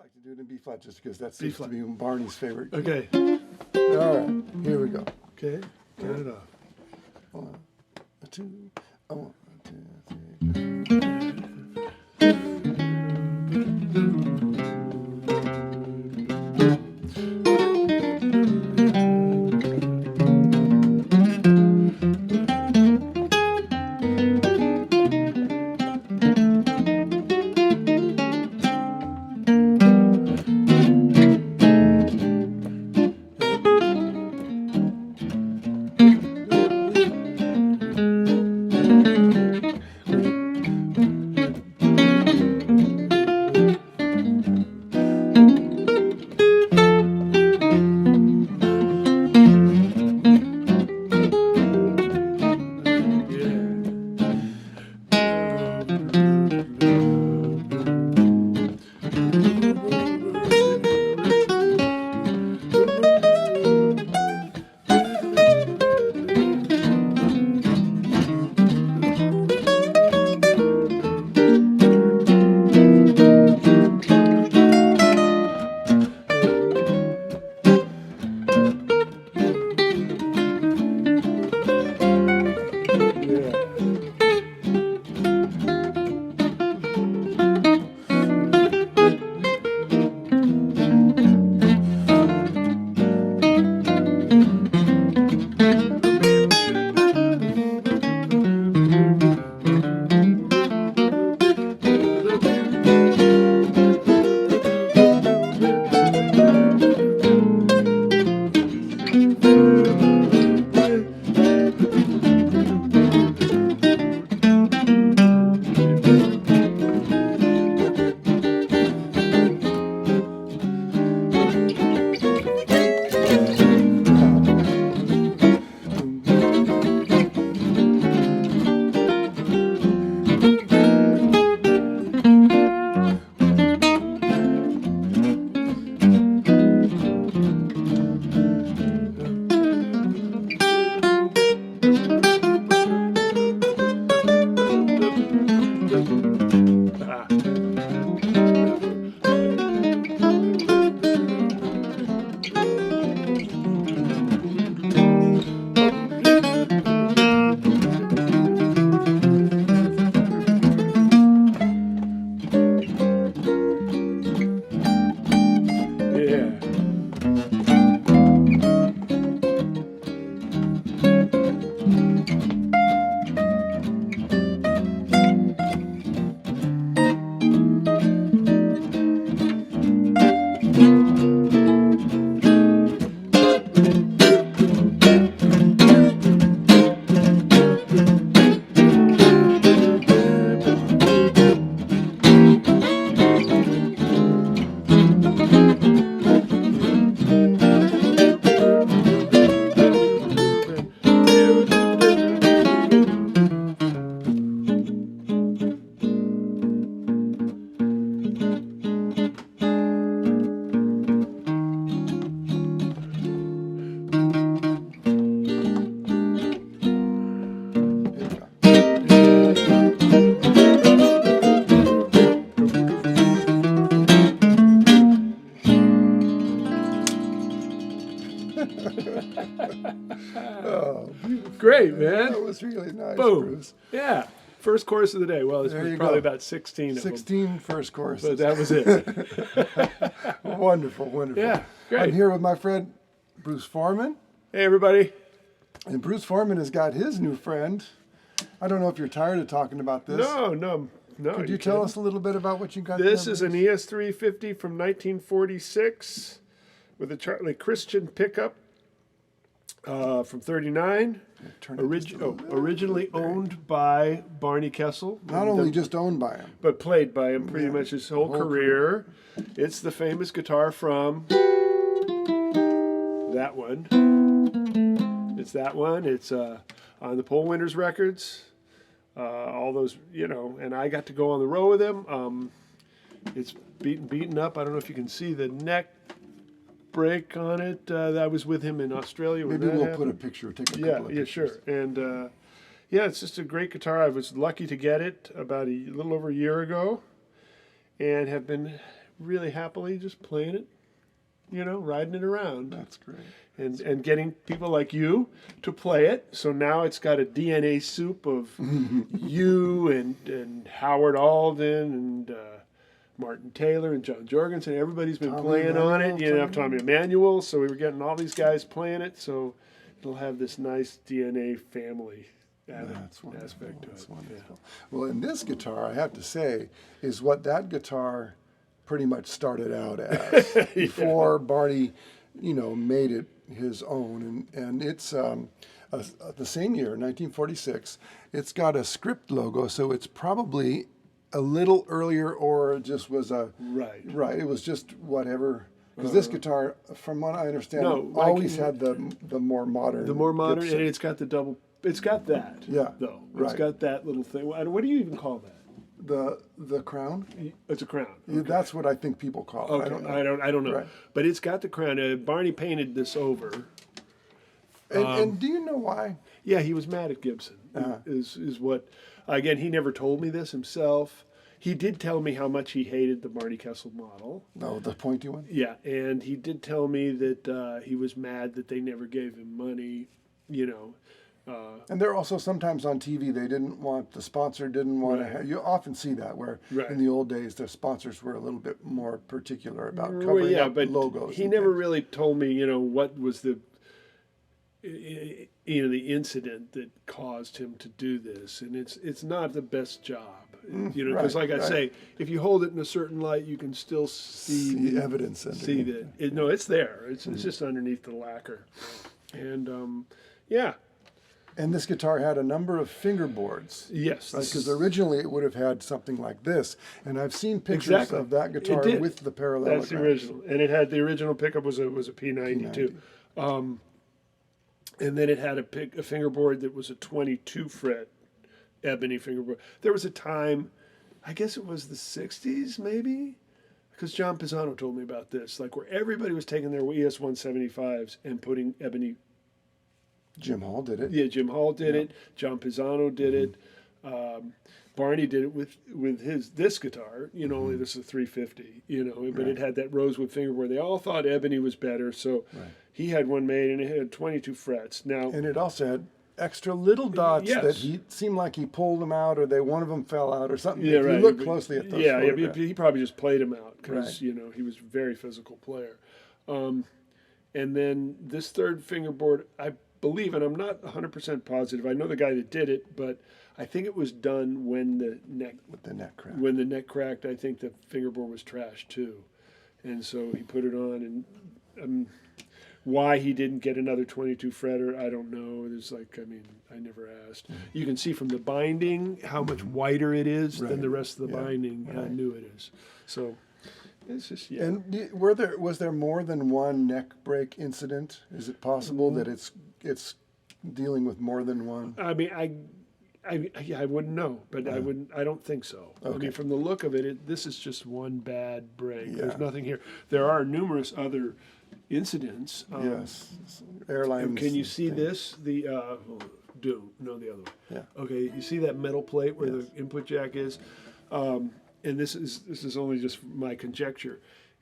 like to do it in B flat just because that B seems to flat. be Barney's favorite. Okay. All right, here we go. Okay. Turn it off. 1, 2, 1, 2, 3. Oh, beautiful. Great, man. That was really nice, Boom. Bruce. Yeah. First course of the day. Well, There there's you probably go. about 16 of them. 16 first courses. But that was it. Wonderful, wonderful. Yeah, great. I'm here with my friend Bruce Forman. Hey, everybody. And Bruce Forman has got his new friend. I don't know if you're tired of talking about this. No. Could you tell us a little bit about what you got This there, is an Bruce? ES350 from 1946 with a Charlie Christian pickup from 39. Turn it just a little bit. Originally owned by Barney Kessel. Not only just owned by him. But played by him pretty much his whole career. It's the famous guitar from that one. It's that one. It's on the Pole Winners records. All those, and I got to go on the road with him. It's beaten up. I don't know if you can see the neck break on it. I was with him in Australia when Maybe that we'll happened. put a picture, take a couple of pictures. Sure. And it's just a great guitar. I was lucky to get it about a little over a year ago, and have been really happily just playing it, riding it around. That's great. And getting people like you to play it. So now it's got a DNA soup of you and Howard Alden and Martin Taylor and John Jorgensen. Everybody's been playing on it. Tommy Emmanuel. So we were getting all these guys playing it. So it'll have this nice DNA family aspect to it. That's wonderful. Yeah. Well, and this guitar, I have to say, is what that guitar pretty much started out as before Barney, made it his own. And it's the same year, 1946. It's got a script logo, so it's probably a little earlier, or it just was a right. It was just whatever. Because this guitar, from what I understand, always had the more modern. The more modern, Gibson. And it's got the double. It's got that. Yeah. Though it's got that little thing. What do you even call that? The crown. It's a crown. Okay. That's what I think people call it. Okay. I don't know. Right. But it's got the crown. Barney painted this over. And do you know why? Yeah, he was mad at Gibson. Is what. Again, he never told me this himself. He did tell me how much he hated the Barney Kessel model. No, the pointy one? Yeah, and he did tell me that he was mad that they never gave him money, and they're also sometimes on TV, the sponsor didn't want to, you often see that where in the old days, the sponsors were a little bit more particular about covering up logos. He never really told me, what was the incident that caused him to do this. And it's not the best job. Because I say, if you hold it in a certain light, you can still see evidence. See that it's there. It's just underneath the lacquer, and And this guitar had a number of fingerboards. Yes, because originally it would have had something like this, and I've seen pictures of that guitar with the parallelogram. That's the original, and it had the original pickup was a P92. And then it had a fingerboard that was a 22 fret ebony fingerboard. There was a time, I guess it was the 60s maybe, because John Pisano told me about this, like where everybody was taking their ES 175s and putting ebony. Jim Hall did it. Yeah, Jim Hall did it. John Pisano did it. Barney did it with this guitar. Only this is a 350. But it had that rosewood fingerboard. They all thought ebony was better, so he had one made, and it had 22 frets. Now, and it also had extra little dots that he seemed like he pulled them out, or one of them fell out, or something. Yeah, if you look closely at those photographs. He probably just played them out because he was a very physical player. And then this third fingerboard, I believe, and I'm not 100% positive. I know the guy that did it, but I think it was done when the neck cracked. When the neck cracked, I think the fingerboard was trashed too, and so he put it on. And why he didn't get another 22 fretter, I don't know. I never asked. You can see from the binding how much whiter it is than the rest of the binding. How new it is. So. It's just, And was there more than one neck break incident? Is it possible that it's dealing with more than one? I mean, I wouldn't know, but I don't think so. Okay. I mean, from the look of it, this is just one bad break. Yeah. There's nothing here. There are numerous other incidents. Yes, airlines. Can you see this? The other one. Yeah. Okay, you see that metal plate where the input jack is. And this is only just my conjecture,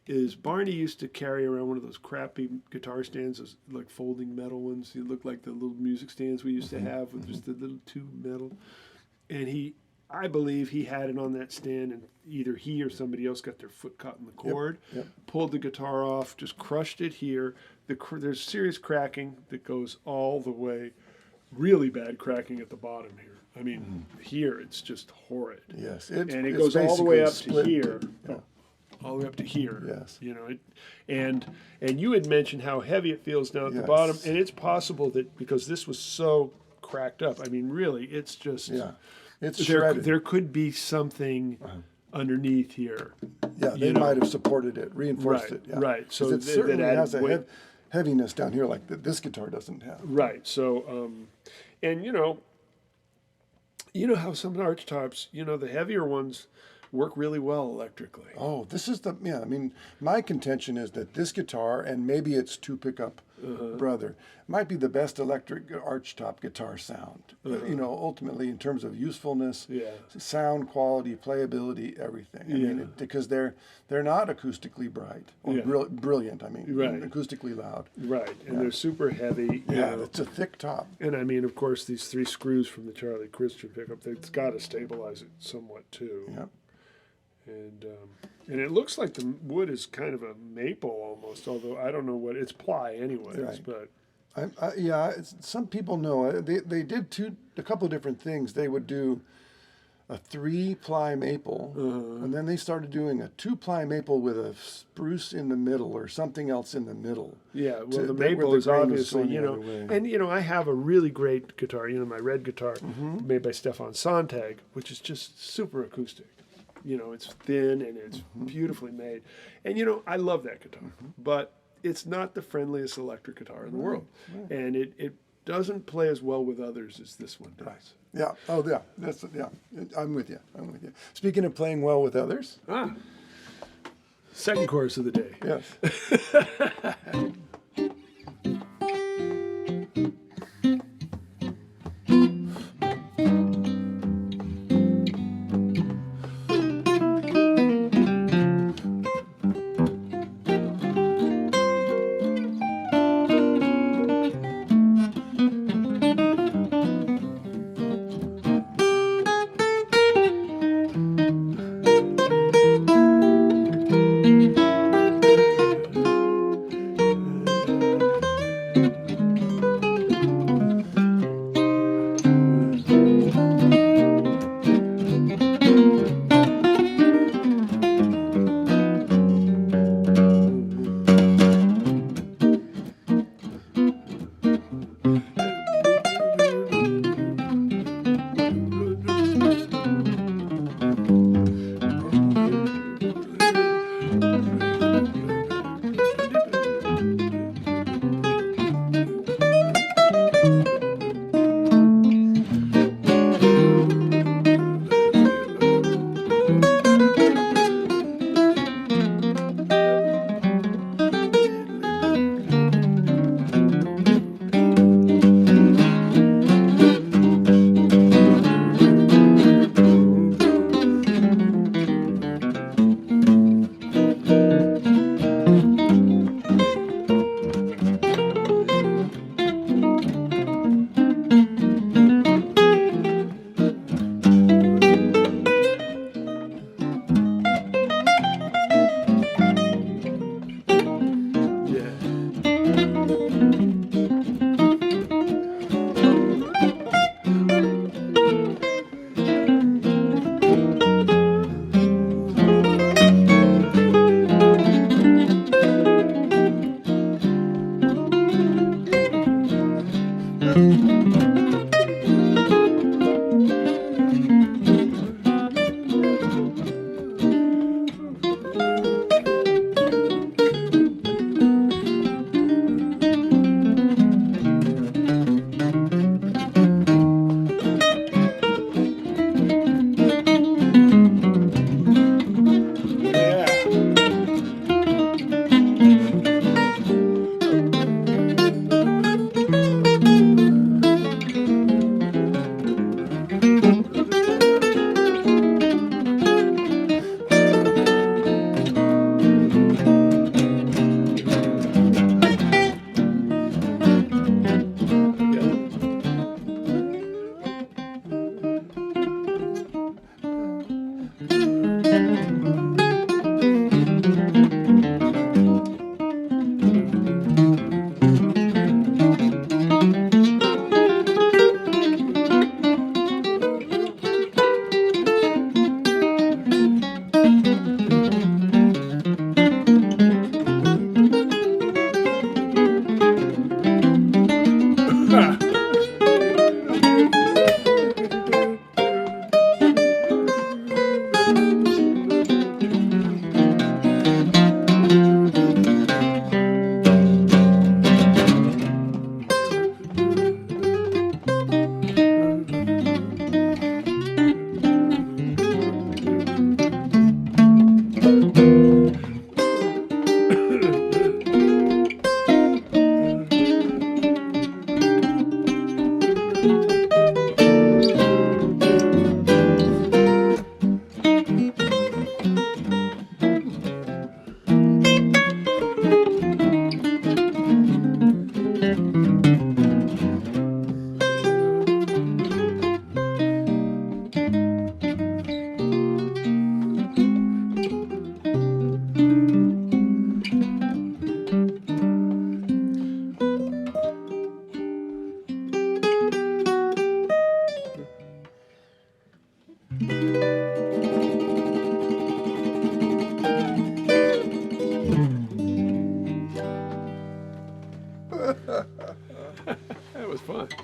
is Barney used to carry around one of those crappy guitar stands, those like folding metal ones. They look like the little music stands we used to have with just the little tube metal. And I believe he had it on that stand, and either he or somebody else got their foot caught in the cord, pulled the guitar off, just crushed it here. There's serious cracking that goes all the way, really bad cracking at the bottom here. I mean, here it's just horrid. Yes, and it goes all the way up to here. All the way up to here. Yes. And you had mentioned how heavy it feels down at the bottom, and it's possible that because this was so cracked up, I mean, really, it's just it's shredded. There could be something underneath here. Yeah, they might have supported it, reinforced it. Yeah. Right. So it certainly has a heaviness down here like this guitar doesn't have. Right. So, and you know how some arch tops, the heavier ones work really well electrically. Oh, this is the, yeah, I mean, my contention is that this guitar, and maybe its two pickup brother, might be the best electric archtop guitar sound. You know, ultimately in terms of usefulness, Yeah. sound quality, playability, everything. I mean, because they're not acoustically bright or Yeah. brilliant. I mean, Right. acoustically loud. Right, and they're super heavy. You Yeah, know. it's a thick top. And I mean, of course, these 3 screws from the Charlie Christian pickup, it's got to stabilize it somewhat too. Yeah. And it looks like the wood is kind of a maple almost, although I don't know what, it's ply anyways, Right. but Some people know they did a couple of different things. They would do a 3-ply maple, and then they started doing a 2-ply maple with a spruce in the middle or something else in the middle. yeah, well, the where maple the is grain was obviously, going you the know, other way. and you know, I have a really great guitar, you know, my red guitar made by Stefan Sontag, which is just super acoustic. You know, it's thin and it's beautifully made. And, you know, I love that guitar, but it's not the friendliest electric guitar in the world. And it doesn't play as well with others as this one does. Yeah. Oh, yeah. I'm with you. Speaking of playing well with others. Second chorus of the day. Yes.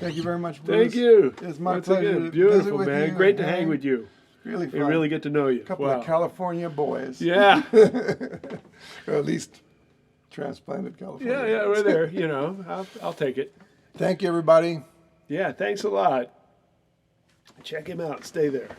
Thank you very much, Bruce. Thank you. It's my Once pleasure again, to beautiful, visit with man. you Great to and hang with you. Really fun. And really get to know you. A couple Wow. of California boys. Yeah. Or at least transplanted California. Yeah, we're there. You know, I'll take it. Thank you, everybody. Yeah, thanks a lot. Check him out. Stay there.